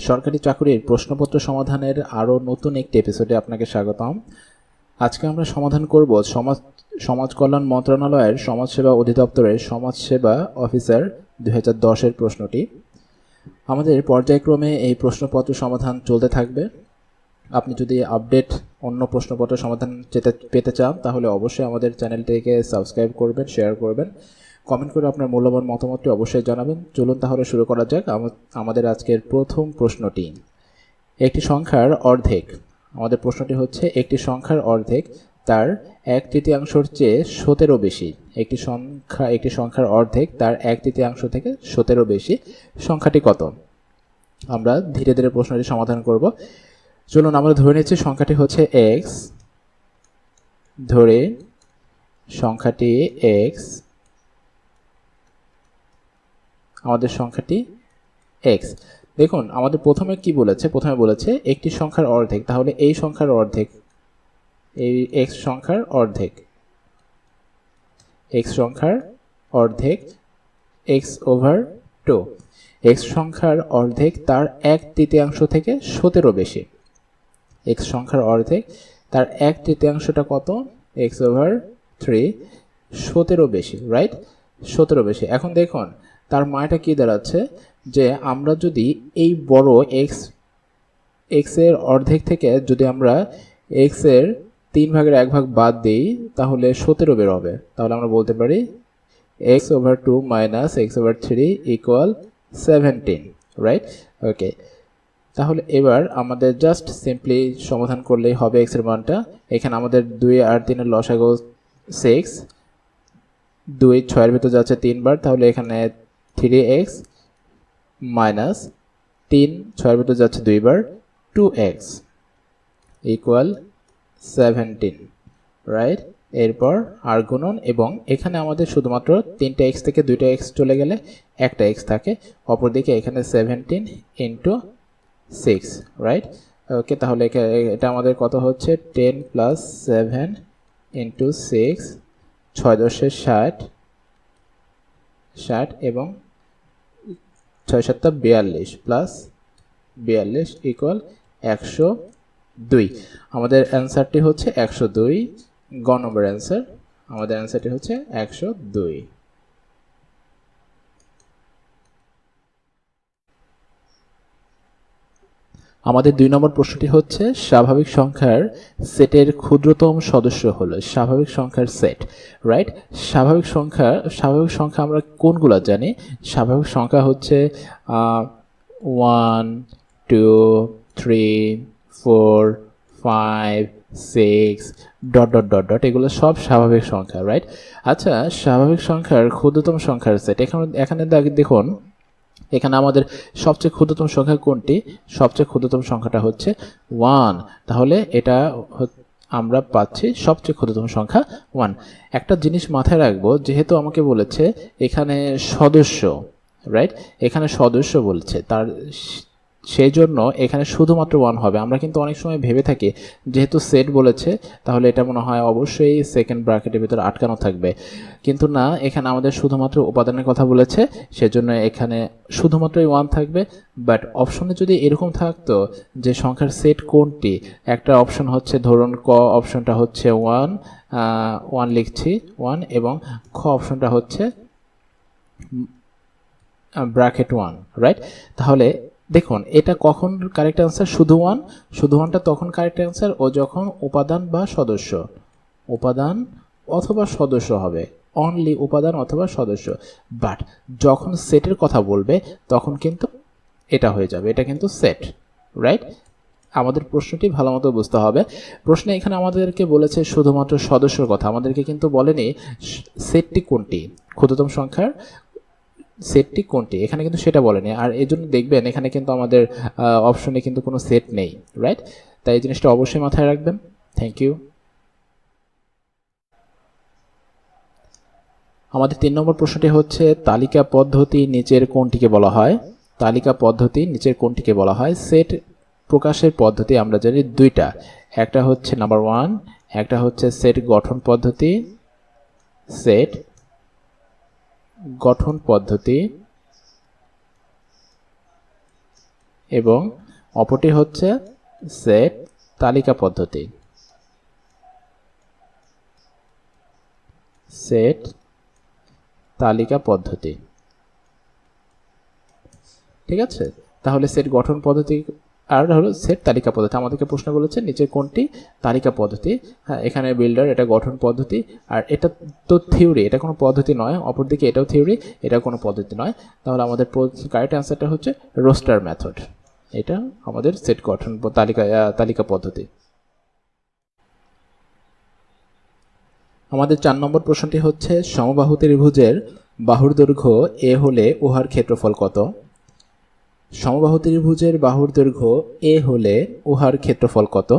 সরকারি চাকরির প্রশ্নপত্র সমাধানের আরও নতুন একটি এপিসোডে আপনাকে স্বাগতম। আজকে আমরা সমাধান করব সমাজ কল্যাণ মন্ত্রণালয়ের সমাজসেবা অধিদপ্তরের সমাজসেবা অফিসার 2010-এর প্রশ্নটি। আমাদের পর্যায়ক্রমে এই প্রশ্নপত্র সমাধান চলতে থাকবে। আপনি যদি আপডেট অন্য প্রশ্নপত্র সমাধান পেতে চান তাহলে অবশ্যই আমাদের চ্যানেলটিকে সাবস্ক্রাইব করবেন, শেয়ার করবেন, কমেন্ট করে আপনার মূল্যবান মতামতটি অবশ্যই জানাবেন। চলুন তাহলে শুরু করা যাক আমাদের আজকের প্রথম প্রশ্নটি। একটি সংখ্যার অর্ধেক। আমাদের প্রশ্নটি হচ্ছে একটি সংখ্যার অর্ধেক তার 1/3 চেয়ে 17 বেশি। একটি সংখ্যার অর্ধেক তার 1/3 থেকে 17 বেশি। সংখ্যাটি কত? আমরা ধীরে ধীরে প্রশ্নটি সমাধান করব। চলুন আমরা ধরে নিচ্ছি সংখ্যাটি হচ্ছে x। ধরে সংখ্যাটি x, আমাদের সংখ্যাটি x। দেখুন আমাদের প্রথমে কি বলেছে, প্রথমে বলেছে একটি সংখ্যার অর্ধেক, তাহলে এই সংখ্যার অর্ধেক, এই x সংখ্যার অর্ধেক, x সংখ্যার অর্ধেক x/2। x সংখ্যার অর্ধেক তার 1/3 থেকে 17 বেশি। x সংখ্যার অর্ধেক তার 1/3টা কত? x/3, 17 বেশি, রাইট? 17 বেশি। এখন দেখুন তার মানেটা কি দাঁড়াচ্ছে, যে আমরা যদি এই বড় x এর অর্ধেক থেকে যদি আমরা x এর 3/1 বাদ দিই তাহলে 17 বের হবে। তাহলে আমরা বলতে পারি x/2 minus x/3 equal 17, right? ওকে, তাহলে এবার আমাদের জাস্ট সিম্পলি সমাধান করলেই হবে x এর মানটা। এখানে আমাদের 2 আর 3 এর লসাগু 6, 2 6 এর ভিতর যাচ্ছে 3 বার, তাহলে এখানে 3x মাইনাস 3 6 এর ভিতর যাচ্ছে 2 বার, 2x ইকুয়াল 17, রাইট? এরপর আর গুণন, এবং এখানে আমাদের শুধুমাত্র 3টা x থেকে 2টা x চলে গেলে একটা x থাকে, অপরদিকে এখানে 17 ইন্টু 6, রাইট? ওকে, তাহলে এটা আমাদের কত হচ্ছে? 10 প্লাস 7 ইন্টু 6, 6 10 60 এবং 6 7 42 প্লাস 42 ইকুয়াল 102। আমাদের অ্যান্সারটি হচ্ছে 102, গ নম্বর অ্যান্সার। আমাদের অ্যান্সারটি হচ্ছে 102। আমাদের 2 নম্বর প্রশ্নটি হচ্ছে স্বাভাবিক সংখ্যার সেটের ক্ষুদ্রতম সদস্য হলো স্বাভাবিক সংখ্যার সেট, রাইট? স্বাভাবিক সংখ্যা আমরা কোনগুলো জানি? স্বাভাবিক সংখ্যা হচ্ছে 1 2 3 4 5 6 ডট ডট ডট ডট, এগুলো সব স্বাভাবিক সংখ্যা, রাইট? আচ্ছা, স্বাভাবিক সংখ্যার ক্ষুদ্রতম সংখ্যার সেট, এখানে দেখুন এখানে আমাদের সবচেয়ে ক্ষুদ্রতম সংখ্যা কোনটি? সবচেয়ে ক্ষুদ্রতম সংখ্যাটা হচ্ছে 1। তাহলে এটা আমরা পাচ্ছি সবচেয়ে ক্ষুদ্রতম সংখ্যা 1। একটা জিনিস মাথায় রাখবো, যেহেতু আমাকে বলেছে এখানে সদস্য, রাইট? এখানে সদস্য বলছে, তার সেই জন্য এখানে শুধুমাত্র 1 হবে। আমরা কিন্তু অনেক সময় ভেবে থাকি যেহেতু সেট বলেছে তাহলে এটা মনে হয় অবশ্যই সেকেন্ড ব্র্যাকেটের ভিতরে আটকানো থাকবে, কিন্তু না, এখানে আমাদের শুধুমাত্র উপাদানের কথা বলেছে, সেজন্য এখানে শুধুমাত্রই 1 থাকবে। বাট অপশনে যদি এরকম থাকতো যে সংখ্যার সেট কোনটি, একটা অপশন হচ্ছে, ধরুন ক অপশনটা হচ্ছে 1 লিখছি 1, এবং খ অপশনটা হচ্ছে ব্র্যাকেট 1, রাইট? তাহলে দেখুন এটা কখন কারেক্ট অ্যান্সার? শুধু 1টা তখন কারেক্ট অ্যান্সার ও যখন উপাদান বা সদস্য, উপাদান অথবা সদস্য হবে, অনলি উপাদান অথবা সদস্য। বাট যখন সেটের কথা বলবে তখন কিন্তু এটা হয়ে যাবে, এটা কিন্তু সেট, রাইট? আমাদের প্রশ্নটি ভালো মতো বুঝতে হবে। প্রশ্নে এখানে আমাদেরকে বলেছে শুধুমাত্র সদস্যর কথা, আমাদেরকে কিন্তু বলেনি সেটটি কোনটি, ক্ষুদ্রতম সংখ্যার সেটটি কোনটি, এখানে কিন্তু সেটা বলেনি। আর এই জন্য দেখবেন এখানে কিন্তু আমাদের অপশনে কিন্তু কোনো সেট নেই, রাইট? তাই এই জিনিসটা অবশ্যই মাথায় রাখবেন। Thank you. আমাদের 3 নম্বর প্রশ্নটি হচ্ছে তালিকা পদ্ধতি নিচের কোনটিকে বলা হয়? তালিকা পদ্ধতি নিচের কোনটিকে বলা হয়? সেট প্রকাশের পদ্ধতি আমরা জানি দুইটা, একটা হচ্ছে নাম্বার 1, একটা হচ্ছে সেট গঠন পদ্ধতি। সেট গঠন পদ্ধতি এবং অপরটি হচ্ছে সেট তালিকা পদ্ধতি। সেট তালিকা পদ্ধতি, ঠিক আছে। তাহলে সেট গঠন পদ্ধতি আর হলো সেট তালিকা পদ্ধতি। আমাদেরকে প্রশ্ন বলেছে নিচের কোনটি তালিকা পদ্ধতি। হ্যাঁ, এখানে বিল্ডার এটা গঠন পদ্ধতি, আর এটা তো থিওরি, এটা কোনো পদ্ধতি নয়। অপরদিকে এটাও থিওরি, এটা কোনো পদ্ধতি নয়। তাহলে আমাদের কারেক্ট অ্যান্সারটা হচ্ছে রোস্টার মেথড। এটা আমাদের সেট গঠন তালিকা পদ্ধতি। আমাদের 4 নম্বর প্রশ্নটি হচ্ছে সমবাহু ত্রিভুজের বাহুর দৈর্ঘ্য এ হলে উহার ক্ষেত্রফল কত? সমবাহু ত্রিভুজের বাহুর দৈর্ঘ্য এ হলে উহার ক্ষেত্রফল কত?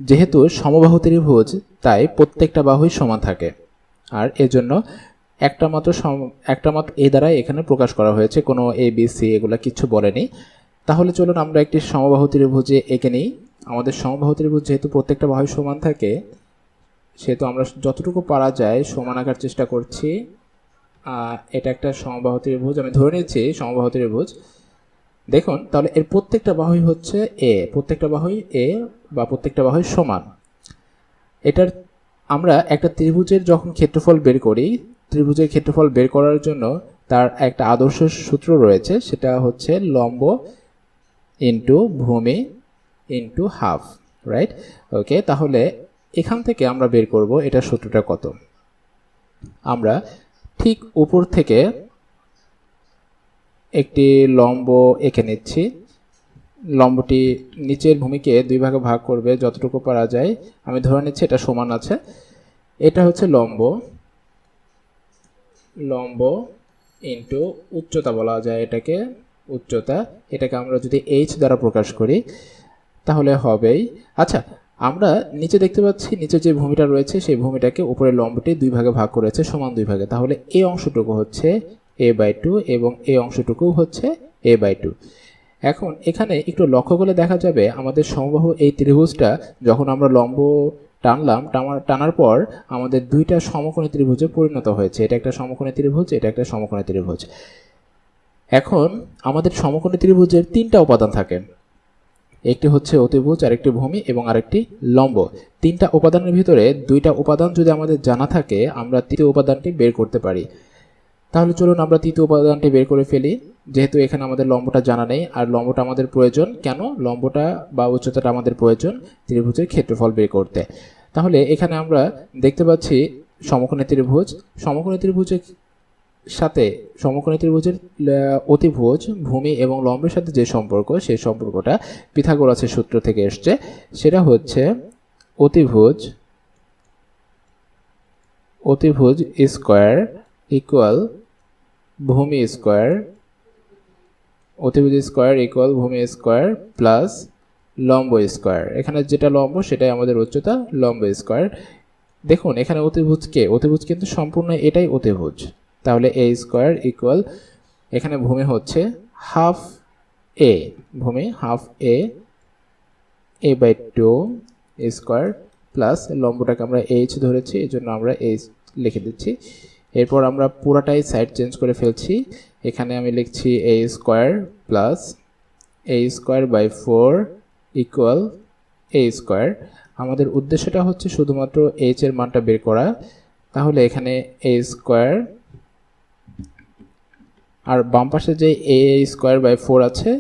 যেহেতু সমবাহু ত্রিভুজ তাই প্রত্যেকটা বাহুই সমান থাকে, আর এজন্য একটা মাত্র এ দ্বারাই এখানে প্রকাশ করা হয়েছে, কোনো এ বি সি এগুলা কিছু বলেনি। তাহলে চলুন আমরা একটি সমবাহু ত্রিভুজে এঁকে নিই। আমাদের সমবাহু ত্রিভুজ যেহেতু প্রত্যেকটা বাহুই সমান থাকে, সেহেতু আমরা যতটুকু পারা যায় সমান আঁকার চেষ্টা করছি। এটা একটা সমবাহু ত্রিভুজ, আমি ধরে নিচ্ছি সমবাহু ত্রিভুজ। দেখুন তাহলে এর প্রত্যেকটা বাহুই হচ্ছে এ, প্রত্যেকটা বাহুই এ বা প্রত্যেকটা বাহুই সমান। এটার আমরা একটা ত্রিভুজের যখন ক্ষেত্রফল বের করি, ত্রিভুজের ক্ষেত্রফল বের করার জন্য তার একটা আদর্শ সূত্র রয়েছে, সেটা হচ্ছে লম্ব ইন্টু ভূমি ইন্টু হাফ, রাইট? ওকে, তাহলে এখান থেকে আমরা বের করব এটা সূত্রটা কত। আমরা ঠিক উপর থেকে একটি লম্ব এঁকে নিচ্ছি। লম্বটি নিচের ভূমিকে 2 ভাগে ভাগ করবে যতটুকু পারা যায়। আমি ধরে নিচ্ছি এটা সমান আছে। এটা হচ্ছে লম্ব ইন্টু উচ্চতা বলা যায় এটাকে, উচ্চতা। এটাকে আমরা যদি h দ্বারা প্রকাশ করি তাহলে হবেই। আচ্ছা, আমরা নিচে দেখতে পাচ্ছি নিচে যে ভূমিটা রয়েছে সেই ভূমিটাকে উপরের লম্বটি 2 ভাগে ভাগ করেছে সমান 2 ভাগে। তাহলে এই অংশটুকু হচ্ছে a/2 এবং এই অংশটুকু হচ্ছে a/2। এখন এখানে একটু লক্ষ্য করলে দেখা যাবে আমাদের সমবাহু এই ত্রিভুজটা যখন আমরা লম্ব টানার পর আমাদের 2টা সমকোণী ত্রিভুজে পরিণত হয়েছে। এটা একটা সমকোণী ত্রিভুজ, এটা একটা সমকোণী ত্রিভুজ। এখন আমাদের সমকোণী ত্রিভুজের 3টা উপাদান থাকে, একটি হচ্ছে অতিভুজ, আরেকটি ভূমি এবং আরেকটি লম্ব। 3টা উপাদানের ভিতরে 2টা উপাদান যদি আমাদের জানা থাকে আমরা তৃতীয় উপাদানটি বের করতে পারি। তাহলে চলুন আমরা তৃতীয় উপাদানটি বের করে ফেলি। যেহেতু এখানে আমাদের লম্বটা জানা নেই, আর লম্বটা আমাদের প্রয়োজন কেন? লম্বটা বা উচ্চতাটা আমাদের প্রয়োজন ত্রিভুজের ক্ষেত্রফল বের করতে। তাহলে এখানে আমরা দেখতে পাচ্ছি সমকোণী ত্রিভুজ, সমকোণী ত্রিভুজের সাথে সমকোণী ত্রিভুজের অতিভুজ, ভূমি এবং লম্বের সাথে যে সম্পর্ক, সেই সম্পর্কটা পিথাগোরাসের সূত্র থেকে এসছে। সেটা হচ্ছে অতিভুজ স্কয়ার ইকুয়াল ভূমি স্কয়ার, অতিভুজ স্কয়ার ইকুয়াল ভূমি স্কয়ার প্লাস লম্ব স্কয়ার। এখানে যেটা লম্ব সেটাই আমাদের উচ্চতা, লম্ব স্কয়ার। দেখুন এখানে অতিভুজ কিন্তু সম্পূর্ণ এটাই অতিভুজ। তাহলে a স্কয়ার ইকুয়াল, এখানে ভূমি হচ্ছে হাফ a, ভূমি হাফ a/2 স্কয়ার প্লাস লম্বটাকে আমরা h ধরেছি, এই জন্য আমরা h লিখে দিচ্ছি। এরপর আমরা পুরাটাই সাইড চেঞ্জ করে ফেলছি। এখানে আমি লিখছি a square plus a²/4 equal a square. আমাদের উদ্দেশ্যটা হচ্ছে শুধুমাত্র h এর মানটা বের করা। তাহলে এখানে a স্কয়ার, আর বাম পাশে যে a²/4 আছে,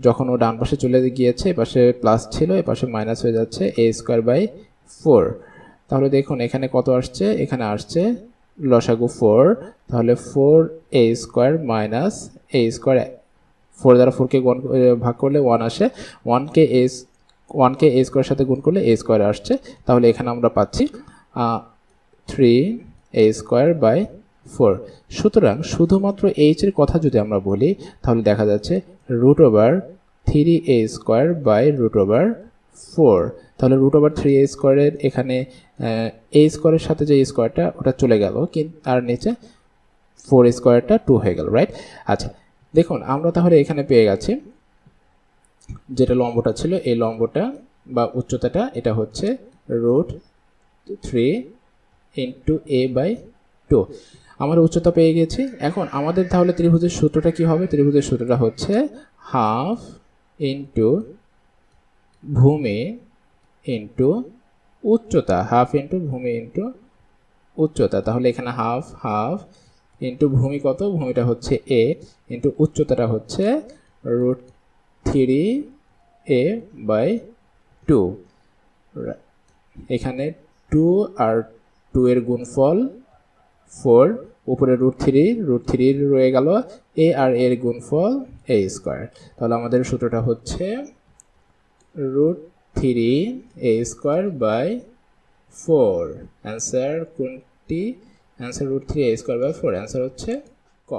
যখন ও ডান পাশে চলে গিয়েছে, এপাশে প্লাস ছিল, এপাশে মাইনাস হয়ে যাচ্ছে a²/4। তাহলে দেখুন এখানে কত আসছে, এখানে আসছে লসাগু 4। তাহলে 4a² মাইনাস a², 4 দ্বারা 4কে ভাগ করলে 1 আসে, 1কে a² সাথে গুণ করলে a² আসছে। তাহলে এখানে আমরা পাচ্ছি 3a²/4। সুতরাং শুধুমাত্র h এর কথা যদি আমরা বলি তাহলে দেখা যাচ্ছে √3a²/4। তাহলে √3a² এর এখানে a² এর সাথে যে স্কোয়ারটা ওটা চলে গেল, কিন্তু আর নিচে 4² 2 হয়ে গেল, রাইট? আচ্ছা, দেখুন আমরা তাহলে এখানে পেয়ে গেছি যেটা লম্বটা ছিল, এই লম্বটা বা উচ্চতাটা এটা হচ্ছে √3 × a/2। আমরা উচ্চতা পেয়ে গেছি। এখন আমাদের তাহলে ত্রিভুজের সূত্রটা কি হবে? ত্রিভুজের সূত্রটা হচ্ছে হাফ ইন্টু ভূমি ইন্টু উচ্চতা, হাফ ইন্টু ভূমি ইন্টু উচ্চতা। তাহলে এখানে হাফ হাফ ইন্টু ভূমি কত, ভূমিটা হচ্ছে এ ইন্টু উচ্চতাটা হচ্ছে √3a/2। এখানে 2 আর 2 এর গুণফল 4, উপরে √3 রয়ে গেল, a আর এর গুণফল a²। তাহলে আমাদের সূত্রটা হচ্ছে √3a²/4। অ্যান্সার কোনটি? Answer √3a²/4। অ্যান্সার হচ্ছে ক।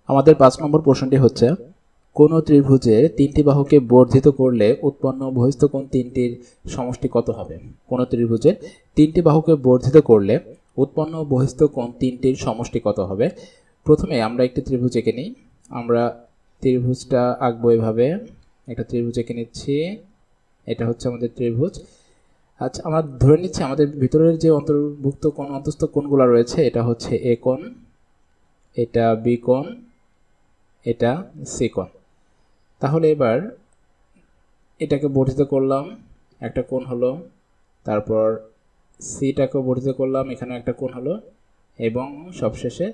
আমাদের 5 নম্বর প্রশ্নটি হচ্ছে, কোন ত্রিভুজের 3টি বাহুকে বর্ধিত করলে উৎপন্ন বহিস্থ কোণ 3টির সমষ্টি কত হবে? কোন ত্রিভুজের 3টি বাহুকে বর্ধিত করলে উৎপন্ন বহিস্থ কোণ 3টির সমষ্টি কত হবে? প্রথমে আমরা একটি ত্রিভুজ এঁকে নিই। আমরা ত্রিভুজটা আঁকবো এভাবে। একটা ত্রিভুজ এঁকে নিচ্ছি, এটা হচ্ছে আমাদের ত্রিভুজ। আচ্ছা, আমরা ধরে নিচ্ছি আমাদের ভিতরের যে অন্তর্ভুক্ত কোণ, অন্তস্থ কোণগুলো রয়েছে, এটা হচ্ছে এ কোণ, এটা বি কোণ, এটা সি কোণ। তাহলে এবার এটাকে বর্ধিত করলাম, একটা কোণ হলো, তারপর সিটাকেও বর্ধিত করলাম, এখানেও একটা কোণ হলো, এবং সবশেষে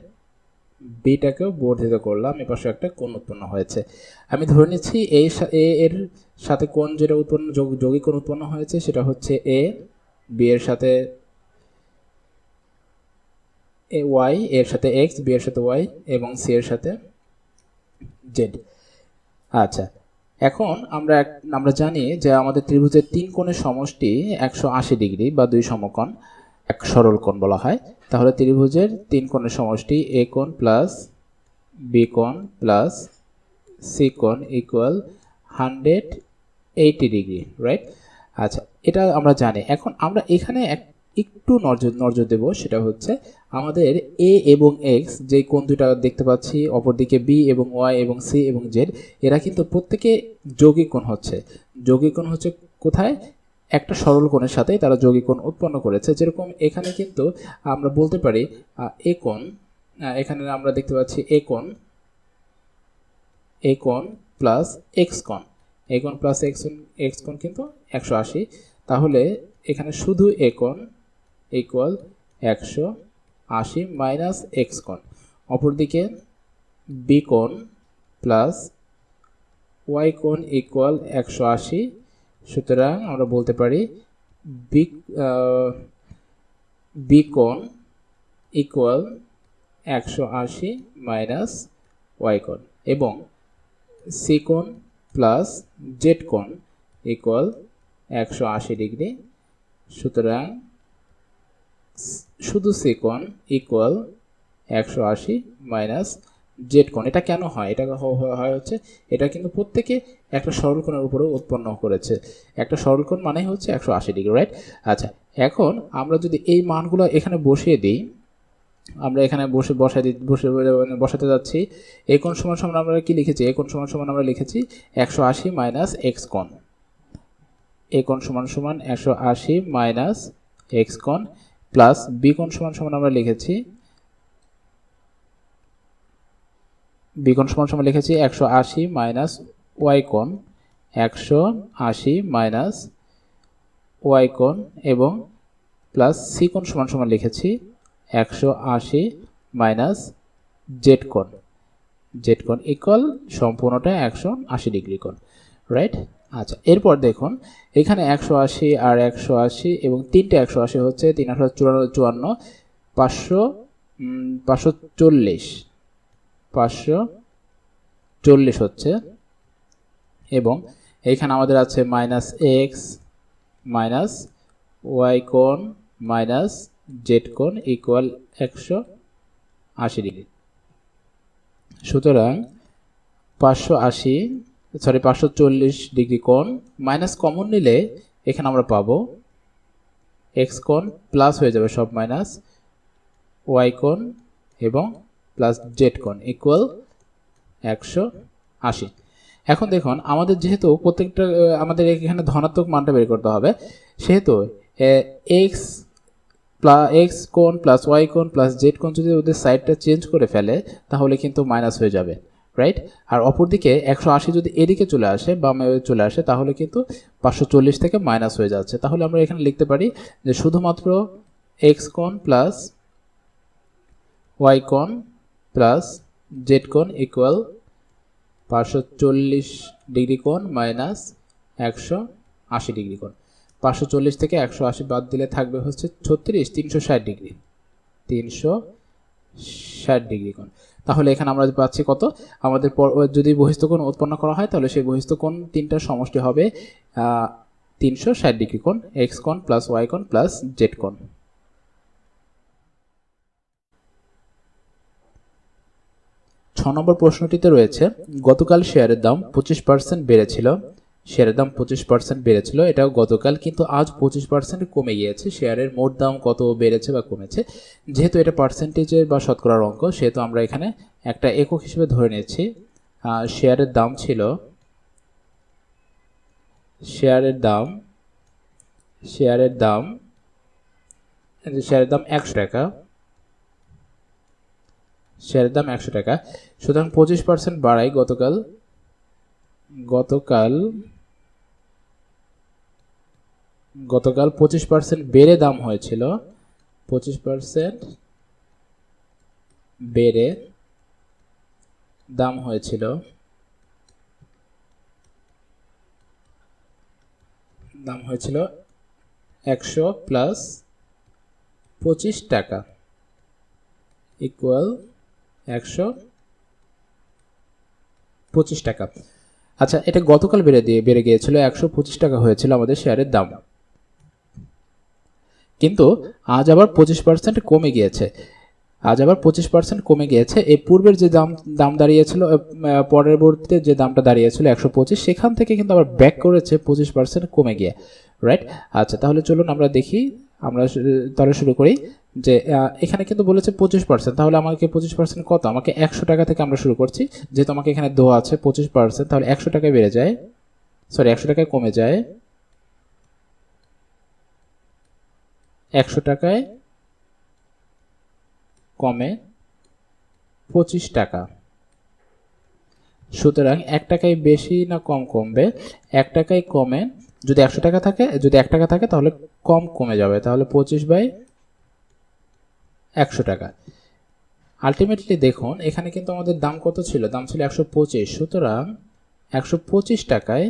বিটাকেও বর্ধিত করলাম, এপাশে একটা কোণ উৎপন্ন হয়েছে। আমি ধরে নিচ্ছি এর সাথে কোণ যেটা উৎপন্ন, যৌগিক কোণ উৎপন্ন হয়েছে সেটা হচ্ছে এ, বি এর সাথে ওয়াই, এর সাথে এক্স, বি এর সাথে ওয়াই এবং সি এর সাথে জেড। আচ্ছা, এখন আমরা জানি যে আমাদের ত্রিভুজের 3 কোণের সমষ্টি 180 ডিগ্রি বা 2 সমকোণ, এক সরল কোণ বলা হয়। তাহলে ত্রিভুজের 3 কোণের সমষ্টি এ কোণ প্লাস বি কোণ প্লাস সি কোণ ইকুয়াল 180 ডিগ্রি, রাইট? আচ্ছা, এটা আমরা জানি। এখন আমরা এখানে একটু নজর দেব, সেটা হচ্ছে আমাদের এ এবং এক্স যে কোণ দুটা দেখতে পাচ্ছি, অপরদিকে বি এবং ওয়াই এবং সি এবং জেড, এরা কিন্তু প্রত্যেকে যৌগিক কোণ হচ্ছে। যৌগিক কোণ হচ্ছে কোথায়? একটা সরল কোণের সাথে তারা যৌগিক কোণ উৎপন্ন করেছে। যেরকম এখানে কিন্তু আমরা বলতে পারি এ কোণ, এখানে আমরা দেখতে পাচ্ছি এ কোণ প্লাস এক্স কোণ, এ কোণ প্লাস এক্স কোণ কিন্তু 180। তাহলে এখানে শুধু এ কোণ ইকুয়াল 180 মাইনাস এক্স কোণ। অপরদিকে বি কোণ প্লাস ওয়াই কোণ ইকুয়াল 180। সুতরাং আমরা বলতে পারি বি কোণ ইকুয়াল 180 মাইনাস ওয়াই কোণ, এবং সি কোণ প্লাস জেড কোণ ইকুয়াল 180 ডিগ্রি। সুতরাং শুধু সি কোণ ইকুয়াল 180 মাইনাস জেড কোণ। এটা কেন হয়? এটা হয় হচ্ছে এটা কিন্তু প্রত্যেকে একটা সরল কোণের উপরে উৎপন্ন করেছে। একটা সরল কোণ মানে হচ্ছে 180 ডিগ্রি, রাইট? আচ্ছা, এখন আমরা যদি এই মানগুলো এখানে বসিয়ে দিই, আমরা এখানে বসাতে যাচ্ছি। এ কোণ সমান সমান আমরা কি লিখেছি? এ কোণ সমান সমান আমরা লিখেছি 180 মাইনাস এক্স কোণ। এ কোণ সমান সমান 180 মাইনাস এক্স কোণ প্লাস বি কোণ সমান সমান আমরা লিখেছি বি কোণ সমান সমান লিখেছি 180 মাইনাস ওয়াই কোণ, 180 মাইনাস ওয়াই কোণ, এবং প্লাস সি কোণ সমান সমান লিখেছি 180 মাইনাস জেড কোণ। জেড কোণ ইকুয়াল সম্পূর্ণটা 180 ডিগ্রি কোণ, রাইট? আচ্ছা, এরপর দেখুন এখানে 180 আর 180 এবং তিনটে 180 হচ্ছে 3 8 54, 540 হচ্ছে, এবং এইখানে আমাদের আছে মাইনাস এক্স মাইনাস ওয়াই কোণ মাইনাস জেড কোণ ইকুয়াল 180 ডিগ্রি। সুতরাং 540 ডিগ্রি কোণ মাইনাস কমন নিলে এখানে আমরা পাবো এক্স কোণ প্লাস হয়ে যাবে সব মাইনাস ওয়াই কোণ এবং প্লাস জেড কোণ ইকুয়াল 180। এখন দেখুন আমাদের যেহেতু প্রত্যেকটা আমাদের এখানে ধনাত্মক মানটা বের করতে হবে, সেহেতু এক্স কোণ প্লাস ওয়াই কোণ প্লাস জেড কোণ যদি ওদের সাইডটা চেঞ্জ করে ফেলে তাহলে কিন্তু মাইনাস হয়ে যাবে, রাইট। আর অপরদিকে 180 যদি এদিকে চলে আসে বামে চলে আসে তাহলে কিন্তু 540 থেকে মাইনাস হয়ে যাচ্ছে। তাহলে আমরা এখানে লিখতে পারি যে শুধুমাত্র এক্স কোণ প্লাস ওয়াই কোণ প্লাস জেড কোণ ইকুয়াল 540 ডিগ্রি কোণ মাইনাস 180 ডিগ্রি কোণ। 540 থেকে 180 বাদ দিলে থাকবে হচ্ছে 36, 360 ডিগ্রি, 360 ডিগ্রি কোণ। তাহলে এখানে আমরা পাচ্ছি কত, আমাদের যদি বহিস্থ কোণ উৎপন্ন করা হয় তাহলে সেই বহিস্থ কোণ তিনটার সমষ্টি হবে 360 ডিগ্রি কোণ, এক্স কোণ প্লাস ওয়াই কোণ প্লাস জেড কোণ। 6 নম্বর প্রশ্নটিতে রয়েছে গতকাল শেয়ারের দাম 25% বেড়েছিল, শেয়ারের দাম 25% বেড়েছিল, এটাও গতকাল, কিন্তু আজ 25% কমে গিয়েছে। শেয়ারের মোট দাম কত বেড়েছে বা কমেছে? যেহেতু এটা পার্সেন্টেজের বা শতকরার অঙ্ক সেহেতু আমরা এখানে একটা একক হিসেবে ধরে নিচ্ছি। শেয়ারের দাম ছিল, শেয়ারের দাম 100 টাকা, শেয়ারের দাম 100 টাকা। সুতরাং 25% বাড়াই গতকাল 25% বেড়ে দাম হয়েছিল, 25% বেড়ে দাম হয়েছিল 100 প্লাস 25 টাকা ইকুয়াল 125 টাকা। আচ্ছা, এটা গতকাল বেড়ে গিয়েছিল, 125 টাকা হয়েছিল আমাদের শেয়ারের দাম, কিন্তু আজ আবার 25% কমে গিয়েছে। এই পূর্বের যে দাম দাঁড়িয়েছিল, পরবর্তীতে যে দামটা দাঁড়িয়েছিল 125, সেখান থেকে কিন্তু আবার ব্যাক করেছে 25% কমে গিয়ে, রাইট। আচ্ছা, তাহলে চলুন আমরা দেখি, আমরা তাহলে শুরু করি যে এখানে কিন্তু বলেছে 25%, তাহলে আমাকে 25% কত, আমাকে 100 টাকা থেকে আমরা শুরু করছি, যেহেতু আমাকে এখানে দেওয়া আছে 25%, তাহলে 100 টাকায় বেড়ে যায়, 100 টাকায় কমে যায়, 100 টাকায় কমে 25 টাকা। সুতরাং 1 টাকায় বেশি না কম কমবে? 1 টাকায় কমে, যদি 100 টাকা থাকে, যদি 1 টাকা থাকে তাহলে কম কমে যাবে, তাহলে 25/100 টাকা। আলটিমেটলি দেখুন এখানে কিন্তু আমাদের দাম কত ছিল, দাম ছিল 125, সুতরাং 125 টাকায়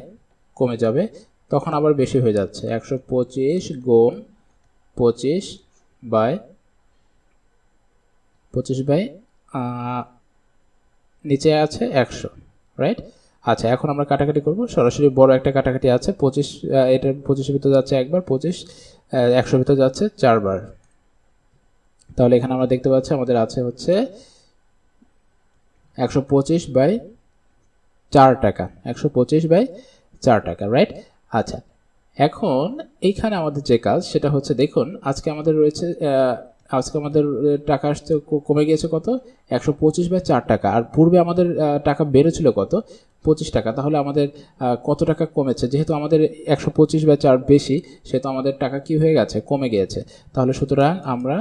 কমে যাবে, তখন আবার বেশি হয়ে যাচ্ছে, 125 গুণ 25 বাই নিচে আছে 100, রাইট। আচ্ছা, এখন আমরা কাটাকাটি করব, সরাসরি বড় একটা কাটাকাটি আছে, 25 এটা 25 ভিতরে যাচ্ছে একবার, 25 100 ভিতরে যাচ্ছে 4 বার, তাহলে এখানে আমরা দেখতে পাচ্ছি আমাদের আছে হচ্ছে 125/4 টাকা, 125/4 টাকা, রাইট। আচ্ছা, এখন এইখানে আমাদের যে কাজ সেটা হচ্ছে, দেখুন আজকে আমাদের রয়েছে, আজকে আমাদের টাকা আসতে কমে গিয়েছে কত, 125/4 টাকা, আর পূর্বে আমাদের টাকা বেড়েছিল কত, 25 টাকা। তাহলে আমাদের কত টাকা কমেছে? যেহেতু আমাদের 125/4 বেশি, সেহেতু আমাদের টাকা কি হয়ে গেছে, কমে গিয়েছে। তাহলে সুতরাং আমরা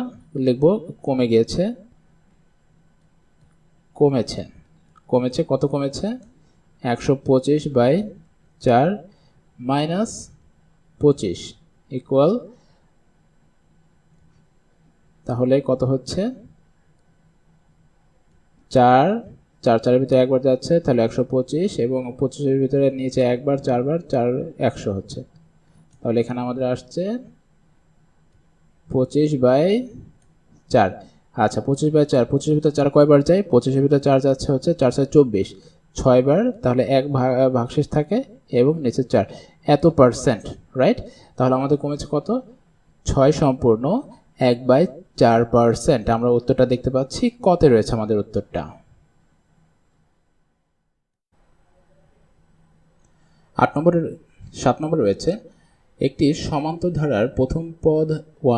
লিখব কমেছে, কত কমেছে, 125/4 মাইনাস 25 ইকুয়াল, তাহলে কত হচ্ছে, 4 4 ভিতরে একবার যাচ্ছে, তাহলে 125, এবং 25-এর ভিতরে নিচে একবার, 4 বার, 4 100 হচ্ছে, তাহলে এখানে আমাদের আসছে 25/4। আচ্ছা, 25/4, 25-এর ভিতরে 4 কয়বার যায়, 25-এর ভিতরে 4 যাচ্ছে হচ্ছে 4 × 24, 6 বার, তাহলে এক ভাগশেষ থাকে এবং নিচে 4, এত পার্সেন্ট, রাইট। তাহলে আমাদের কমেছে কত, 6/1/4%। আমরা উত্তরটা দেখতে পাচ্ছি, কতে রয়েছে আমাদের উত্তরটা। 7 নম্বর রয়েছে একটি সমান্তর ধারার প্রথম পদ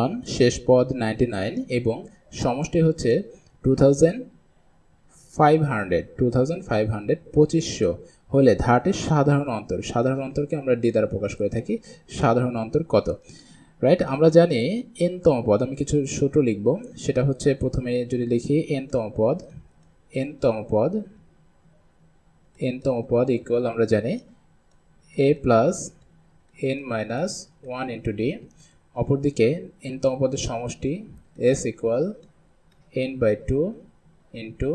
1, শেষ পদ 99 এবং সমষ্টি হচ্ছে 2500 2500 হলে ধারাটির সাধারণ অন্তরকে আমরা ডি দ্বারা প্রকাশ করে থাকি। সাধারণ অন্তর কত, রাইট। আমরা জানি n তম পদ, আমি কিছু সূত্র লিখব, সেটা হচ্ছে প্রথমে যদি লিখি n তম পদ n তম পদ ইকুয়াল আমরা জানি a plus n minus 1 into D. অপরদিকে n তম পদের সমষ্টি s equal n by 2 into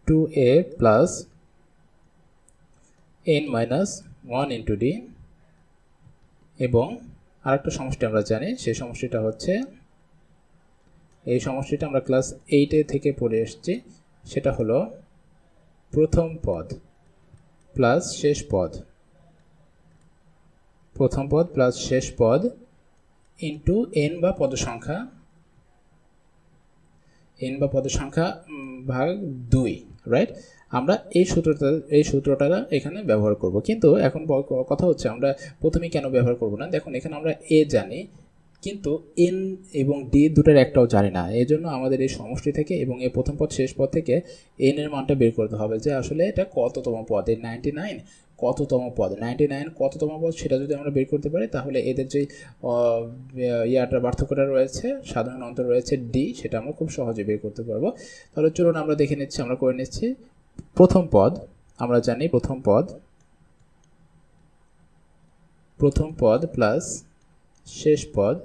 2a plus n minus 1 into D. এবং আরেকটা সমষ্টি আমরা জানি, সেই সমষ্টিটা হচ্ছে, এই সমষ্টিটা আমরা ক্লাস 8 থেকে পড়ে এসেছি, সেটা হলো প্রথম পদ প্লাস শেষ পদ, প্রথম পদ প্লাস শেষ পদ ইন্টু n বা পদ সংখ্যা, n বা পদ সংখ্যা ভাগ 2, রাইট। আমরা এই সূত্রটা এখানে ব্যবহার করব, কিন্তু এখন কথা হচ্ছে আমরা প্রথমেই কেন ব্যবহার করব না। দেখুন এখানে আমরা a জানি, কিন্তু n এবং d দুটার একটাও জানি না। এই জন্য আমাদের এই সমষ্টি থেকে এবং এই প্রথম পদ শেষ পদ থেকে n এর মানটা বের করতে হবে, যে আসলে এটা কততম পদ, এই 99 কততম পদ, 99 কততম পদ, সেটা যদি আমরা বের করতে পারি তাহলে এদের যে পার্থক্যটা রয়েছে, সাধারণ অন্তর রয়েছে d, সেটা আমরা খুব সহজে বের করতে পারবো। তাহলে চলুন আমরা দেখে নিচ্ছি, আমরা করে নিচ্ছি। প্রথম পদ আমরা জানি, প্রথম পদ প্লাস শেষ পদ,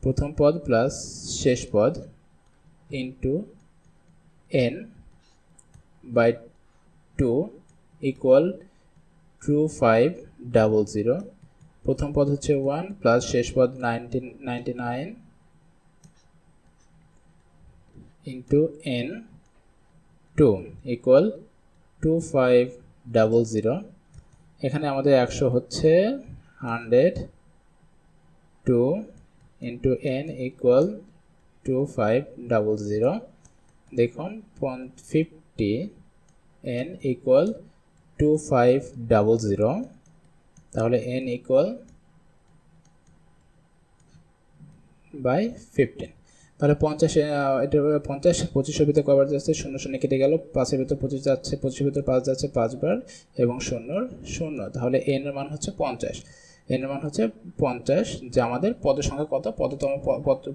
প্রথম পদ প্লাস শেষ পদ ইন্টু n বাই 2 ইকুয়াল 2500। প্রথম পদ হচ্ছে 1 প্লাস শেষ পদ 99 ইন্টু n 2 ইকুয়াল 2500। এখানে আমাদের 100 হচ্ছে 100, 2 ইন্টু n ইকুয়াল 2500। দেখুন 50 n ইকুয়াল 2500, তাহলে n ইকুয়াল বাই 15। তাহলে 50, এটা 50 25-এর ভিতরে কয়বার যাচ্ছে, 0 0 কেটে গেল, 5-এর ভিতরে 25 যাচ্ছে, 25-এর ভিতরে 5 যাচ্ছে 5 বার, এবং 0 0, তাহলে n এর মান হচ্ছে 50। n এর মান হচ্ছে 50, যে আমাদের পদের সংখ্যা কত,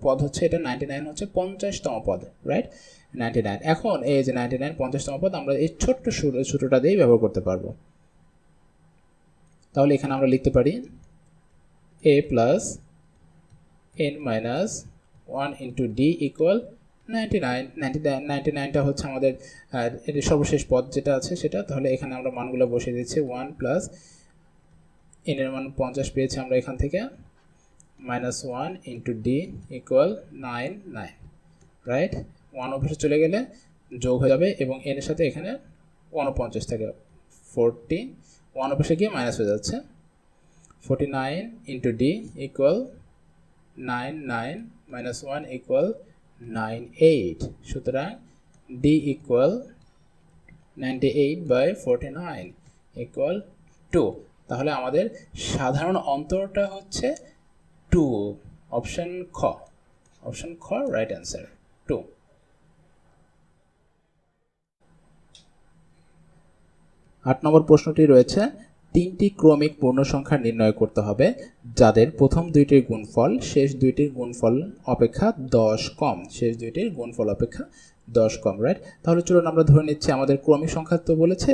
পদ হচ্ছে এটা 99 হচ্ছে 50তম পদ, রাইট, 99। এখন এই যে 99 50তম পদ আমরা এই ছোট্ট সূত্রটা দিয়ে ব্যবহার করতে পারবো। তাহলে এখানে আমরা লিখতে পারি a plus n minus 1 into D equal 99। 99টা হচ্ছে আমাদের এর সর্বশেষ পদ যেটা আছে সেটা। তাহলে এখানে আমরা মানগুলো বসিয়ে দিচ্ছি, 1 প্লাস n এর মান 50 পেয়েছি আমরা এখান থেকে, minus 1 into D equal 9, right. 1 অভ্যাসে চলে গেলে যোগ হয়ে যাবে, এবং n এর সাথে এখানে 49 থাকে, 40, 1 অভ্যাসে গিয়ে মাইনাস হয়ে যাচ্ছে, 49 into D equal 99 minus 1 equal 98। সুতরাং d ইকুয়াল 98/49 ইকুয়াল 2। তাহলে আমাদের সাধারণ অন্তরটা হচ্ছে 2, অপশন খ, রাইট অ্যান্সার 2। 8 নম্বর প্রশ্নটি রয়েছে, 3টি ক্রমিক পূর্ণ সংখ্যা নির্ণয় করতে হবে যাদের প্রথম দুইটির গুণফল শেষ দুইটির গুণফল অপেক্ষা 10 কম, শেষ দুইটির গুণফল অপেক্ষা 10 কম, রাইট। তাহলে চলুন আমরা ধরে নিচ্ছি আমাদের ক্রমিক সংখ্যা তো বলেছে,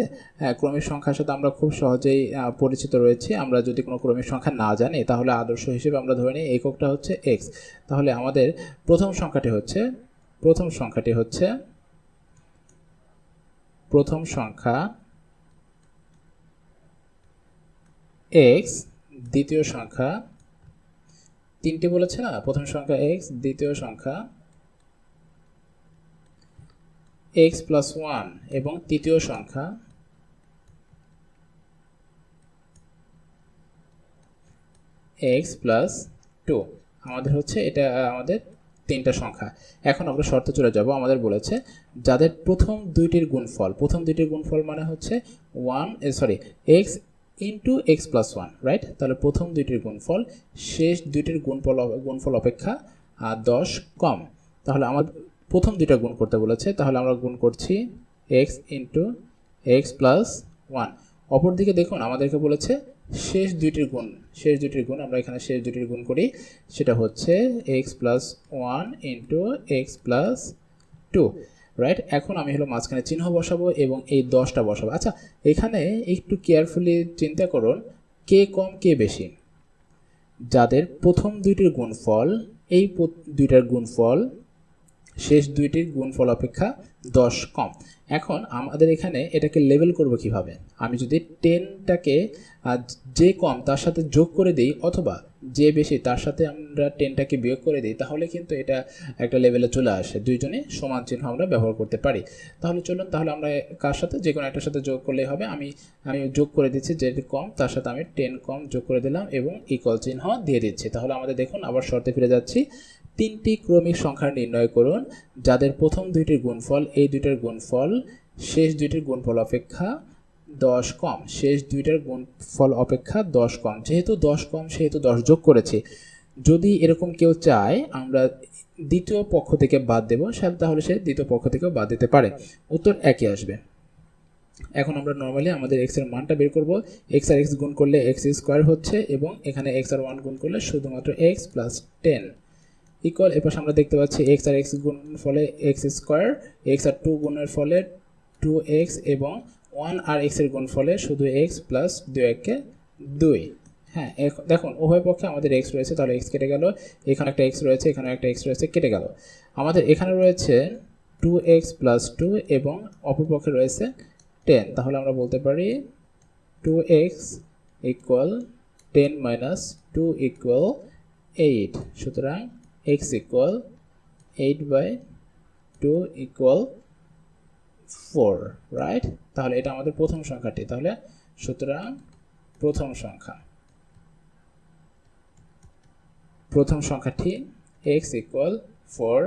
ক্রমিক সংখ্যার সাথে আমরা খুব সহজেই পরিচিত রয়েছি। আমরা যদি কোনো ক্রমিক সংখ্যা না জানি তাহলে আদর্শ হিসেবে আমরা ধরে নিই এককটা হচ্ছে x। তাহলে আমাদের প্রথম সংখ্যাটি হচ্ছে প্রথম সংখ্যা x, দ্বিতীয় সংখ্যা, তিনটি বলেছে না, প্রথম সংখ্যা x, দ্বিতীয় সংখ্যা x প্লাস 1, এবং তৃতীয় সংখ্যা x প্লাস 2। আমাদের হচ্ছে এটা আমাদের তিনটা সংখ্যা। এখন আমরা শর্তে চলে যাব। আমাদের বলেছে যাদের প্রথম দুইটির গুণফল মানে হচ্ছে x into x plus 1, right. তাহলে প্রথম দুইটির গুণফল শেষ দুইটির গুণফল অপেক্ষা 10 কম। তাহলে আমার প্রথম দুইটা গুণ করতে বলেছে, তাহলে আমরা গুণ করছি x ইন্টু এক্স প্লাস 1। অপরদিকে দেখুন আমাদেরকে বলেছে শেষ দুইটির গুণ, আমরা এখানে শেষ দুইটির গুণ করি, সেটা হচ্ছে x plus 1 into x plus 2, right. এখন আমি হলো মাঝখানে চিহ্ন বসাবো এবং এই 10টা বসাবো। আচ্ছা, এখানে একটু কেয়ারফুলি চিন্তা করুন, কে কম কে বেশি। যাদের প্রথম দুইটির গুণফল, এই দুইটার গুণফল শেষ দুইটির গুণফল অপেক্ষা 10 কম। এখন আমাদের এখানে এটাকে লেবেল করব কিভাবে? আমি যদি 10টাকে যে কম তার সাথে যোগ করে দিই অথবা যে বেশি তার সাথে আমরা 10টাকে বিয়োগ করে দিই, তাহলে কিন্তু এটা একটা লেভেলে চলে আসে। দুইজনে সমান চিহ্ন আমরা ব্যবহার করতে পারি। তাহলে চলুন, তাহলে আমরা কার সাথে, যে কোনো একটার সাথে যোগ করলেই হবে। আমি যোগ করে দিচ্ছি, যে কম তার সাথে আমি 10 কম যোগ করে দিলাম এবং ইকুয়াল চিহ্ন দিয়ে দিচ্ছি। তাহলে আমাদের দেখুন, আবার শর্তে ফিরে যাচ্ছি। 3টি ক্রমিক সংখ্যা নির্ণয় করুন যাদের প্রথম দুইটির গুণফল, এই দুইটার গুণফল শেষ দুইটির গুণফল অপেক্ষা 10 কম। শেষ দুইটার গুণফল অপেক্ষা 10 কম। যেহেতু 10 কম সেহেতু 10 যোগ করেছি। যদি এরকম কেউ চায় আমরা দ্বিতীয় পক্ষ থেকে বাদ দেব, তাহলে সে দ্বিতীয় পক্ষ থেকেও বাদ দিতে পারে। উত্তর একই আসবে। এখন আমরা নর্মালি আমাদের x এর মানটা বের করব। x আর x গুণ করলে x স্কয়ার হচ্ছে এবং এখানে x আর 1 গুণ করলে শুধুমাত্র x প্লাস 10 ইকুয়াল। এরপর আমরা দেখতে পাচ্ছি x আর x গুণ ফলে x স্কয়ার, x আর 2 গুণের ফলে 2x এবং 1 আর x এর গুণ ফলে শুধু x প্লাস 2 কে 2। হ্যাঁ, দেখুন উভয় পক্ষে আমাদের x রয়েছে, তাহলে x কেটে গেল। এখানে একটা x রয়েছে, এখানে একটা x রয়েছে, কেটে গেল। আমাদের এখানে রয়েছে 2x প্লাস 2 এবং অপর পক্ষে রয়েছে 10। তাহলে আমরা বলতে পারি 2x ইকুয়াল 10 মাইনাস 2 ইকুয়াল 8। সুতরাং x ইকুয়াল 8/2 ইকুয়াল 4, রাইট। তাহলে এটা আমাদের প্রথম সংখ্যাটি। তাহলে সুতরাং প্রথম সংখ্যাটি x ইকুয়াল 4।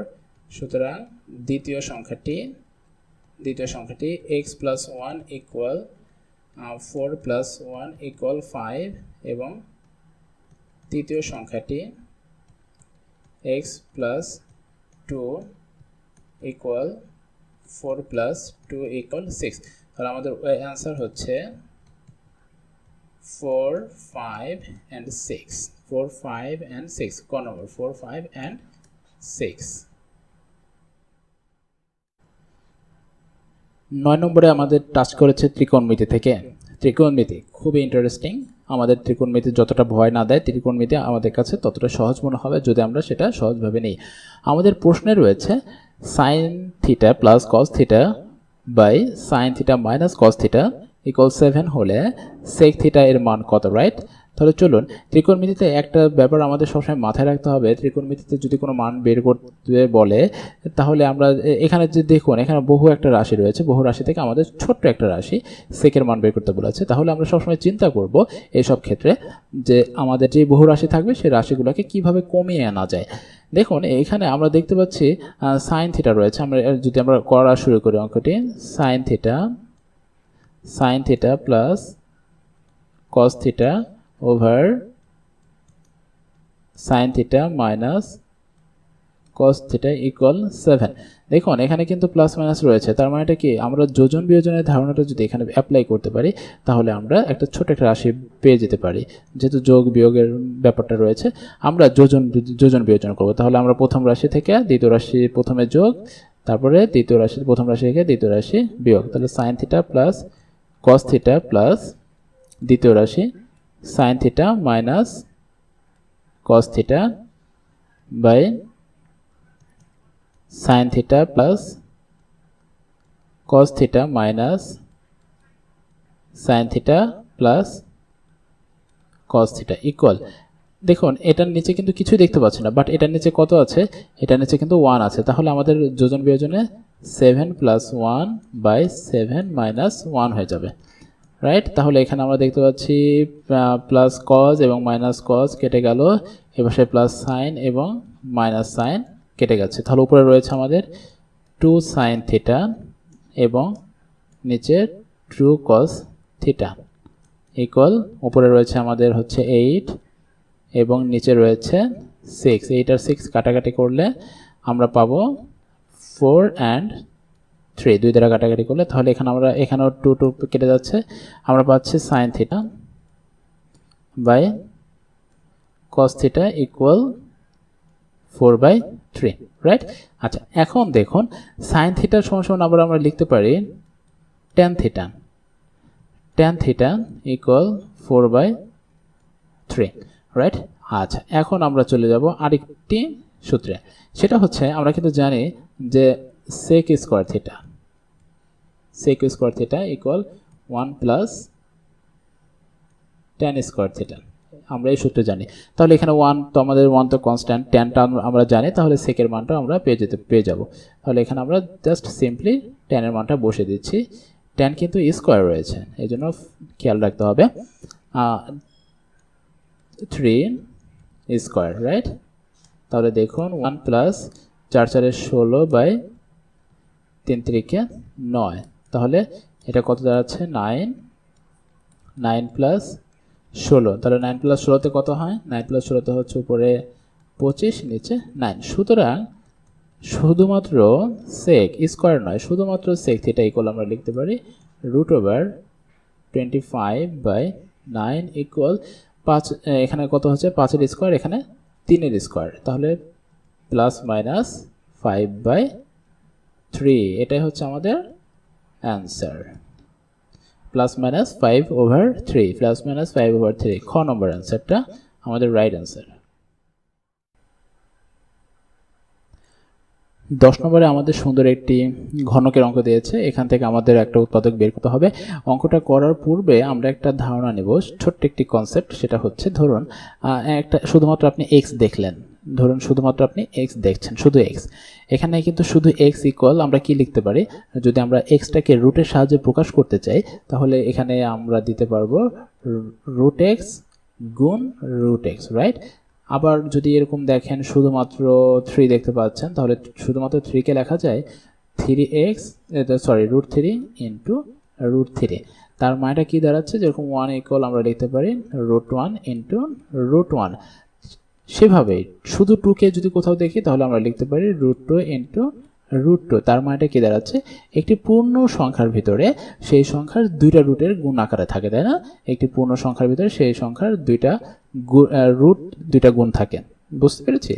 সুতরাং দ্বিতীয় সংখ্যাটি x plus 1 equal 4 plus 1 equal 5 এবং তৃতীয় সংখ্যাটি x plus 2 equal 4 plus 2 equal 6। তাহলে আমাদের অ্যান্সার হচ্ছে 4, 5 and 6। 4, 5 and 6 ক নম্বর 4, 5 and 6। 9 নম্বরে আমাদের টাচ করেছে ত্রিকোণমিতি থেকে। ত্রিকোণমিতি খুবই ইন্টারেস্টিং। আমাদের ত্রিকোণমিতি যতটা ভয় না দেয়, ত্রিকোণমিতি আমাদের কাছে ততটা সহজ মনে হবে যদি আমরা সেটা সহজভাবে নিই। আমাদের প্রশ্নে রয়েছে sin theta plus cos theta by sin theta minus cos theta equal 7 হলে sec থিটা এর মান কত, রাইট? তাহলে চলুন, ত্রিকোণমিতিতে একটা ব্যাপার আমাদের সবসময় মাথায় রাখতে হবে। ত্রিকোণমিতিতে যদি কোনো মান বের করতে বলে, তাহলে আমরা এখানে যে দেখুন, এখানে বহু একটা রাশি রয়েছে, বহু রাশি থেকে আমাদের ছোট্ট একটা রাশি সেকের মান বের করতে বলেছে। তাহলে আমরা সবসময় চিন্তা করব এইসব ক্ষেত্রে যে আমাদের যে বহু রাশি থাকবে সেই রাশিগুলোকে কিভাবে কমিয়ে আনা যায়। দেখুন এখানে আমরা দেখতে পাচ্ছি সাইন থিটা রয়েছে। যদি আমরা করা শুরু করি অঙ্কটি, sine theta plus cos theta over sin theta minus cos theta equal 7। দেখুন এখানে কিন্তু প্লাস মাইনাস রয়েছে, তার মানে এটা কি, আমরা যোজন বিয়োজনের ধারণাটা যদি এখানে অ্যাপ্লাই করতে পারি তাহলে আমরা একটা ছোট একটা রাশি পেয়ে যেতে পারি। যেহেতু যোগ বিয়োগের ব্যাপারটা রয়েছে, আমরা যোজন বিয়োজন করব। তাহলে আমরা প্রথম রাশি থেকে দ্বিতীয় রাশি প্রথমে যোগ, তারপরে দ্বিতীয় রাশি প্রথম রাশি থেকে দ্বিতীয় রাশি বিয়োগ। তাহলে sin theta plus cos theta plus দ্বিতীয় রাশি sin theta minus cos theta by sin theta plus cos theta minus sin theta plus cos theta equal. দেখুন এটার নিচে কিন্তু কিছুই দেখতে পাচ্ছি না, বাট এটার নিচে কত আছে? এটার নিচে কিন্তু 1 আছে। তাহলে আমাদের যোজন বিয়োজনে 7 প্লাস 1 বাই 7 মাইনাস 1 হয়ে যাবে, রাইট। তাহলে এখানে আমরা দেখতে পাচ্ছি প্লাস cos এবং মাইনাস cos কেটে গেল, এবার প্লাস সাইন এবং মাইনাস সাইন কেটে গেছে। তাহলে উপরে রয়েছে আমাদের 2 sin থিটা এবং নিচে 2 cos থিটা ইকুয়াল, উপরে রয়েছে আমাদের হচ্ছে 8 এবং নিচে রয়েছে 6। 8 আর 6 কাটাকাটি করলে আমরা পাবো 4 and 3, 2 দ্বারা কাটাকাটি করলে। তাহলে এখানে আমরা এখানেও 2 কেটে যাচ্ছে, আমরা পাচ্ছি sin theta by cos theta equal 4/3। 3, right? আচ্ছা, এখন দেখুন sin থিটা সমান আবার আমরা লিখতে পারি tan theta, tan theta equal 4/3, right? আচ্ছা, এখন আমরা চলে যাব আরেকটি সূত্রে, সেটা হচ্ছে আমরা কিন্তু জানি যে sec square theta, sec square theta equal 1 plus tan square theta, আমরা এই সূত্র জানি। তাহলে এখানে 1 তো আমাদের 1 তো কনস্ট্যান্ট, ট্যানটা আমরা জানি, তাহলে sec এর মানটা আমরা পেয়ে যাব। তাহলে এখানে আমরা জাস্ট সিম্পলি tan এর মানটা বসে দিচ্ছি। tan কিন্তু স্কয়ার রয়েছে, এই জন্য খেয়াল রাখতে হবে 3 স্কয়ার, রাইট? তাহলে দেখুন 1 প্লাস 4 4 16 বাই 3 3 9, তাহলে এটা কত দাঁড়াচ্ছে 9, 9 প্লাস 16, তাহলে 9 প্লাস 16তে কত হয়? 9 প্লাস 16তে হচ্ছে উপরে 25 নিচে 9। সুতরাং শুধুমাত্র sec স্কয়ার নয়, শুধুমাত্র sec থিটা ইকুয়াল আমরা লিখতে পারি √25/9 ইকুয়াল 5, এখানে কত হচ্ছে 5 এর স্কয়ার, এখানে 3 এর স্কয়ার, তাহলে প্লাস মাইনাস 5/3, এটাই হচ্ছে আমাদের answer. Plus minus 5/3, plus minus 5/3, খ নম্বর অ্যান্সারটা আমাদের রাইট অ্যান্সার। 10 নম্বরে আমাদের সুন্দর একটি ঘনকের অঙ্ক দিয়েছে, এখান থেকে আমাদের একটা উৎপাদক বের করতে হবে। অঙ্কটা করার পূর্বে আমরা একটা ধারণা নেব, ছোট্ট একটি কনসেপ্ট, সেটা হচ্ছে ধরুন একটা শুধুমাত্র আপনি x দেখলেন, ধরুন শুধুমাত্র আপনি x দেখছেন, শুধু x, এখানে কিন্তু শুধু x ইকুয়াল আমরা কি লিখতে পারি, যদি আমরা xটাকে রুটের সাহায্যে প্রকাশ করতে চাই তাহলে এখানে আমরা দিতে পারবো √x গুণ √x, রাইট? আবার যদি এরকম দেখেন শুধুমাত্র 3 দেখতে পাচ্ছেন, তাহলে শুধুমাত্র 3 কে লেখা যায় √3 ইন্টু √3, তার মানেটা কি দাঁড়াচ্ছে, যেরকম 1 ইকুয়াল আমরা লিখতে পারি √1 ইন্টু √1। সেভাবে শুধু 2 কে যদি কোথাও দেখি তাহলে আমরা লিখতে পারি √2 ইন্টু √2, তার মানেটা কি দাঁড়াচ্ছে, একটি পূর্ণ সংখ্যার ভিতরে সেই সংখ্যার দুইটা রুটের গুণ আকারে থাকে, তাই না? একটি পূর্ণ সংখ্যার ভিতরে সেই সংখ্যার দুইটা গুণ থাকে, বুঝতে পেরেছি?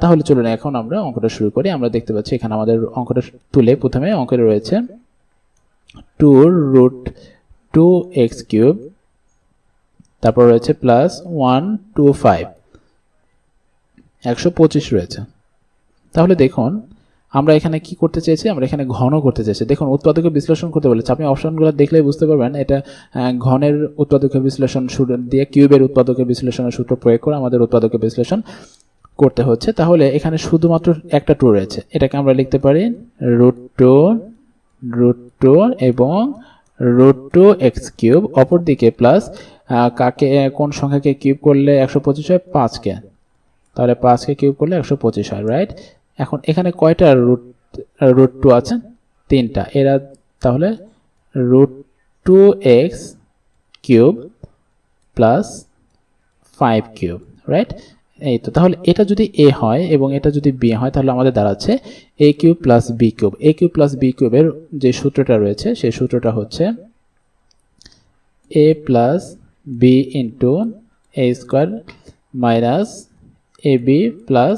তাহলে চলুন এখন আমরা অঙ্কটা শুরু করি। আমরা দেখতে পাচ্ছি এখানে আমাদের অঙ্কটা তুলে প্রথমে অঙ্কে রয়েছে 2√2x3, তারপর রয়েছে প্লাস 125, 125 রয়েছে। তাহলে দেখুন আমরা এখানে কি করতে চেয়েছি, আমরা এখানে ঘন করতে চেয়েছি। দেখুন উৎপাদকের বিশ্লেষণ করতে বলেছে, আপনি অপশনগুলো দেখলেই বুঝতে পারবেন এটা ঘনের উৎপাদকের বিশ্লেষণ সূত্র দিয়ে কিউবের উৎপাদকের বিশ্লেষণের সূত্র প্রয়োগ করে আমাদের উৎপাদকের বিশ্লেষণ করতে হচ্ছে। তাহলে এখানে শুধুমাত্র একটা 2 রয়েছে, এটাকে আমরা লিখতে পারি √2 এবং √2x3, অপরদিকে প্লাস কোন সংখ্যাকে কিউব করলে 125 হয়, 5 কে, তাহলে 5 কে কিউব করলে 125 হয়, রাইট? এখন এখানে কয়টা √2 আছে? 3টা, এরা তাহলে √2x3 প্লাস 5 কিউব, রাইট? এই তো, তাহলে এটা যদি a হয় এবং এটা যদি b হয় তাহলে আমাদের দাঁড়াচ্ছে a³ plus b³ a³ plus b³ এর যে সূত্রটা রয়েছে সেই সূত্রটা হচ্ছে a plus b into a square minus ab plus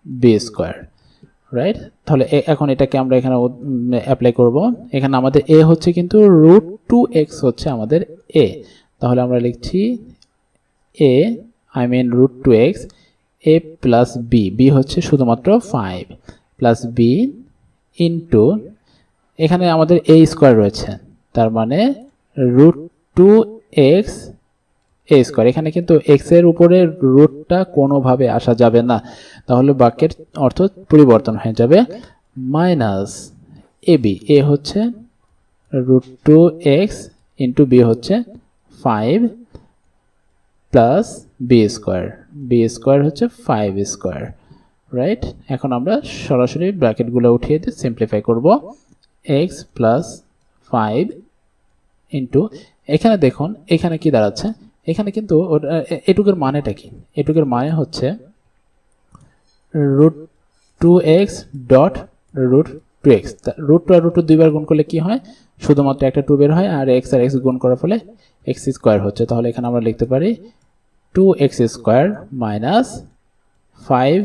b square, right? তাহলে এখন এটাকে আমরা এখানে অ্যাপ্লাই করব। এখানে আমাদের a হচ্ছে কিন্তু √2x হচ্ছে আমাদের a, তাহলে আমরা লিখছি √2x, a প্লাস b হচ্ছে শুধুমাত্র 5 প্লাস b ইন্টু এখানে আমাদের a স্কোয়ার রয়েছে, তার মানে √2x a স্কোয়ার, এখানে কিন্তু x এর উপরে রুটটা কোনোভাবে আসা যাবে না, তাহলে বাক্যের অর্থ পরিবর্তন হয়ে যাবে মাইনাস ab, a হচ্ছে √2x ইন্টু b হচ্ছে 5 প্লাস b স্কোয়ার হচ্ছে 5 স্কোয়ার, রাইট? এখন আমরা সরাসরি ব্র্যাকেটগুলো উঠিয়ে দিয়ে সিম্পলিফাই করব, x প্লাস 5 ইন্টু এখানে দেখুন এখানে কি দাঁড়াচ্ছে, এখানে কিন্তু এটুকের মানেটা কি, এটুকের মানে হচ্ছে √2x ডট √2x, √2 আর √2 দুইবার গুণ করলে কি হয়, শুধুমাত্র একটা 2 বের হয়, আর x আর x গুণ করার ফলে x স্কোয়ার হচ্ছে। তাহলে এখানে আমরা লিখতে পারি 2x স্কোয়ার মাইনাস 5